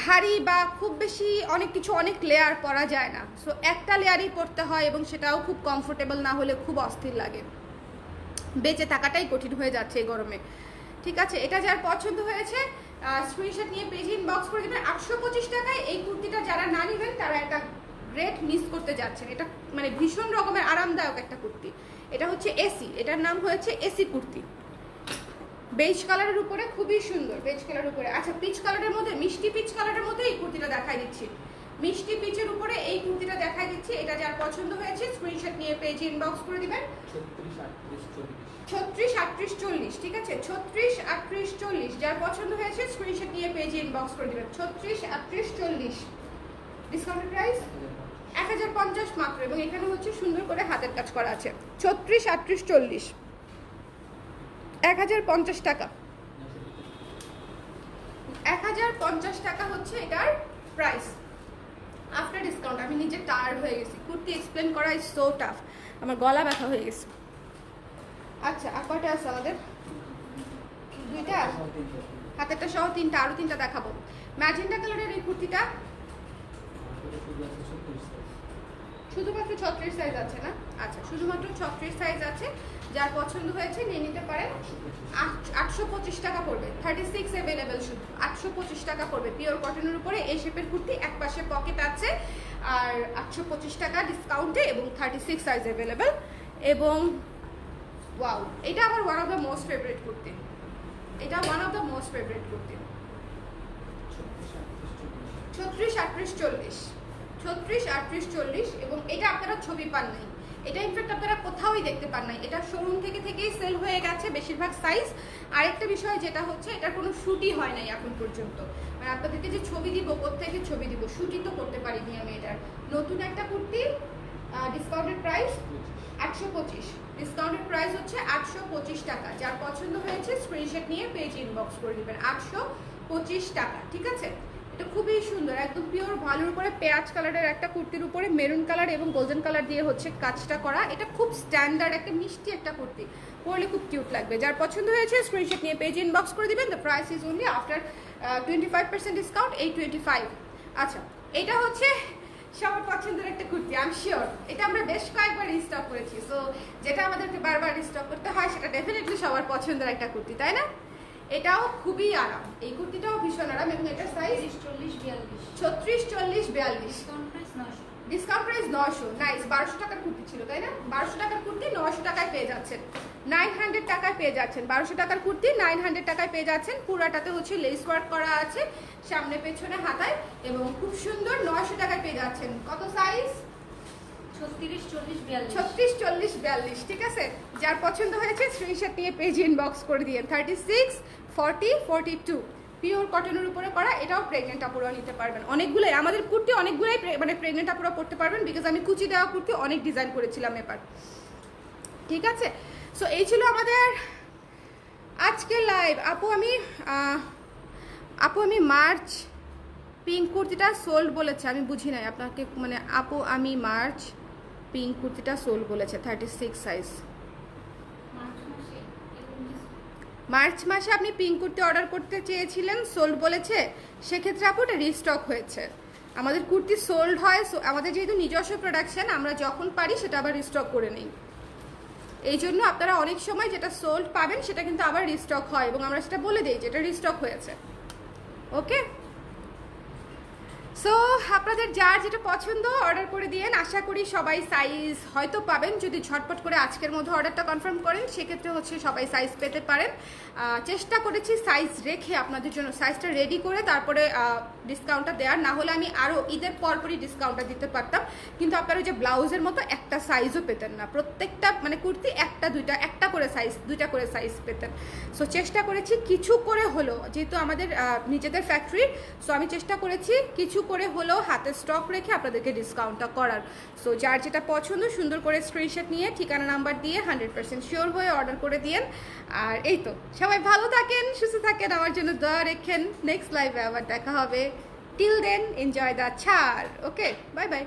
ভারী বা খুব বেশি অনেক কিছু, অনেক লেয়ার পরা যায় না। সো একটা লেয়ারই পরতে হয়, এবং সেটাও খুব কমফোর্টেবল না হলে খুব অস্থির লাগে। বেঁচে থাকাটাই কঠিন হয়ে যাচ্ছে এই গরমে, ঠিক আছে? এটা যার পছন্দ হয়েছে স্ক্রিনশট নিয়ে পেজ ইনবক্স করে দেবেন। 825 টাকায় এই কুর্তিটা যারা না নেবেন তারা একটা গ্রেট মিস করতে যাচ্ছেন। এটা মানে ভীষণ রকমের আরামদায়ক একটা কুর্তি। এটা হচ্ছে এসি, এটার নাম হয়েছে এসি কুর্তি। বেজ কালারের উপরে, খুবই সুন্দর বেজ কালারের উপরে। আচ্ছা, পিচ কালারের মধ্যে, মিষ্টি পিচ কালারের মধ্যে এই কুর্তিটা দেখাই দিচ্ছি। মিষ্টি পিচের উপরে এই কুর্তিটা দেখাই দিচ্ছি। এটা যার পছন্দ হয়েছে স্ক্রিনশট নিয়ে পেজে ইনবক্স করে দিবেন। 36, 38, 40, ঠিক আছে? 36, 38, 40 যার পছন্দ হয়েছে স্ক্রিনশট নিয়ে পেজে ইনবক্স করে দিবেন। 36, 38, 40 ডিসকাউন্টেড প্রাইস 1050 মাত্র, এবং এখানে হচ্ছে সুন্দর করে হাতের কাজ করা আছে। 36, 38, 40 1050 টাকা। 1050 টাকা হচ্ছে এটার প্রাইস আফটার ডিসকাউন্ট। আমি নিজে টায়ার্ড হয়ে গেছি, কুর্তি এক্সপ্লেন করা ইজ সো টাফ, আমার গলা ব্যথা হয়ে গেছে। আচ্ছা আর কয়টা আছে আমাদের? দুইটা, সব তিনটে। হাতেরটা সহ তিনটা, আরো তিনটা দেখাবো। ম্যাজেন্টা কালারের এই কুর্তিটা এটা শুধু আছে 36 সাইজ। শুধুমাত্র 36 সাইজ আছে না? আচ্ছা শুধুমাত্র 36 সাইজ আছে, যার পছন্দ হয়েছে নিয়ে নিতে পারেন। 825 টাকা পড়বে, 36 অ্যাভেলেবেল, শুধু 825 টাকা পড়বে। পিওর কটনের উপরে এই শেপের কুর্তি, এক পাশে পকেট আছে, আর 825 টাকা ডিসকাউন্টে এবং 36 সাইজ অ্যাভেলেবেল। এবং ওয়াও, এটা আমার one of the most favourite kurti, এটা one of the most favourite kurti. 36, 38, 40, 36, 38, 40 এবং এটা আপনারা ছবি পান নাই, এটা ইনফ্যাক্ট আপনারা কোথাওই দেখতে পান নাই, এটা শোরুম থেকেই সেল হয়ে গেছে বেশিরভাগ সাইজ। আরেকটা বিষয় যেটা হচ্ছে এটার কোনো শুটই হয় নাই এখন পর্যন্ত, মানে আপনাদেরকে যে ছবি দিব, কোত্থেকে ছবি দিব, শুটই তো করতে পারিনি আমি। এটার নতুন একটা kurti, discounted price 825, discounted price হচ্ছে 825 টাকা। যার পছন্দ হয়েছে স্ক্রিনশট নিয়ে পেজ ইনবক্স করে দিবেন, 825 টাকা, ঠিক আছে? এটা খুবই সুন্দর, একদম পিওর ভালোর উপরে পেঁয়াজ কালারের একটা কুর্তির উপরে মেরুন কালার এবং গোল্ডেন কালার দিয়ে হচ্ছে কাজটা করা। এটা খুব স্ট্যান্ডার্ড একটা মিষ্টি একটা কুর্তি, পরলে খুব কিউট লাগবে। যার পছন্দ হয়েছে স্ক্রিনশট নিয়ে পেজ ইনবক্স করে দিবেন। The price is only after 25% discount, 825। আচ্ছা এটা হচ্ছে সবার পছন্দের একটা কুর্তি, আই এম শিওর এটা আমরা বেশ কয়েকবার রিস্টক করেছি, সো যেটা আমাদেরকে বারবার রিস্টক করতে হয় সেটা ডেফিনেটলি সবার পছন্দের একটা কুর্তি, তাই না? এটাও খুবই আরাম, এই কুর্তিটাও ভীষণ আরাম এবং এটার সাইজ 36, 40, 42, ডিসকাউন্ট প্রাইস 900। নাইস, 1200 টাকার কুর্তি ছিল তাই না? 1200 টাকার কুর্তি 900 টাকায় পেয়ে যাচ্ছেন, 900 টাকায় পেয়ে যাচ্ছেন। 1200 টাকার কুর্তি 900 টাকায় পেয়ে যাচ্ছেন। পুরাটাতে হচ্ছে লেস ওয়ার্ক করা আছে সামনে পেছনে হাতায় এবং খুব সুন্দর, 900 টাকায় পেয়ে যাচ্ছেন। কত সাইজ? 36, 40, 42, 36, 40, 42, ঠিক আছে? যার পছন্দ হয়েছে স্ক্রিনশট নিয়ে পেজ ইনবক্স করে দিয়ে। 36, 40, 42 পিওর কটনের উপরে করা, এটাও প্রেগনেন্ট আপুরা নিতে পারবেন। অনেকগুলোই আমাদের কুর্তি, অনেকগুলোই মানে প্রেগনেন্ট আপুরা পড়তে পারবেন, বিকজ আমি কুচি দেওয়া কুর্তি অনেক ডিজাইন করেছিলাম এবার, ঠিক আছে? সো এই ছিল আমাদের আজকের লাইভ। আপু আমি মার্চ পিঙ্ক কুর্তিটা সোল্ড বলেছে, আমি বুঝি নাই আপনাকে, মানে আপু আমি মার্চ পিঙ্ক কুর্তিটা সোল্ড বলেছে 36 সাইজ। মার্চ মাসে আপনি পিঙ্ক কুর্তি অর্ডার করতে চেয়েছিলেন, সোল্ড বলেছে, সেক্ষেত্রে আপু এটা রিস্টক হয়েছে। আমাদের কুর্তি সোল্ড হয়, আমাদের যেহেতু নিজস্ব প্রোডাকশন, আমরা যখন পারি সেটা আবার রিস্টক করে নিই। এই জন্য আপনারা অনেক সময় যেটা সোল্ড পাবেন সেটা কিন্তু আবার রিস্টক হয় এবং আমরা সেটা বলে দিই যেটা রিস্টক হয়েছে। ওকে, সো আপনাদের যার যেটা পছন্দ অর্ডার করে দিয়েন। আশা করি সবাই সাইজ হয়তো পাবেন, যদি ঝটপট করে আজকের মধ্যে অর্ডারটা কনফার্ম করেন সেক্ষেত্রে হচ্ছে সবাই সাইজ পেতে পারেন। চেষ্টা করেছি সাইজ রেখে আপনাদের জন্য সাইজটা রেডি করে তারপরে ডিসকাউন্টটা দেওয়ার, না হলে আমি আরও ঈদের পরপরই ডিসকাউন্টটা দিতে পারতাম, কিন্তু আপনারা যে ব্লাউজের মতো একটা সাইজও পেতেন না, প্রত্যেকটা মানে কুর্তি একটা দুইটা একটা করে সাইজ, দুইটা করে সাইজ পেতেন। সো চেষ্টা করেছি কিছু করে হলো, যেহেতু আমাদের নিজেদের ফ্যাক্টরির, সো আমি চেষ্টা করেছি কিছু করে হলেও হাতে স্টক রেখে আপনাদেরকে ডিসকাউন্টটা করার। সো যার যেটা পছন্দ সুন্দর করে স্ক্রিনশট নিয়ে ঠিকানা নাম্বার দিয়ে 100% শিওর হয়ে অর্ডার করে দিয়েন। আর এই তো, সবাই ভালো থাকেন, সুস্থ থাকেন, আমার জন্য দোয়া রেখেন। নেক্সট লাইভে আবার দেখা হবে, টিল দেন এনজয় দ্য ছাড়। ওকে, বাই বাই।